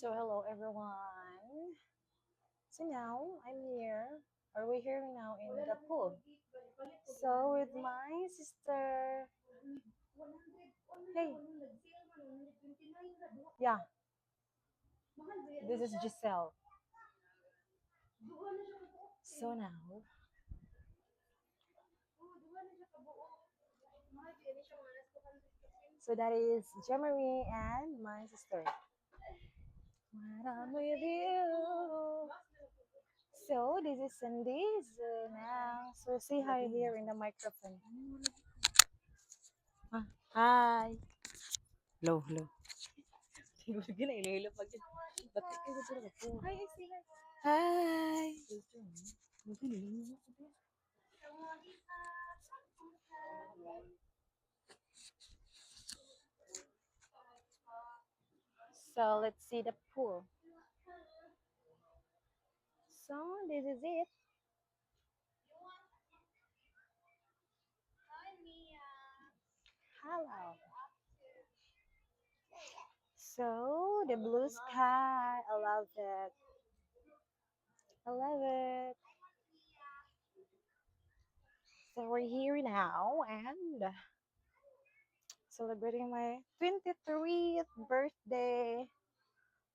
So hello everyone. So now I'm here. Are we here now in the pool? So with my sister. Hey, yeah, this is Giselle. So now, so that is Jemary and my sister. When I'm with you. So this is Cindy. So now, so say hi here in the microphone. Ah, hi. Hello, hello. Gina, ilo pag ba't kayo sila ko? Hi, I see her. Hi. So let's see the pool. So this is it. Hello. So the blue sky, I love it. I love it. So we're here now and celebrating my 23rd birthday.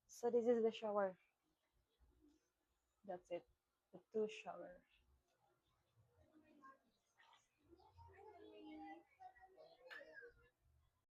So this is the shower. That's it. The two shower.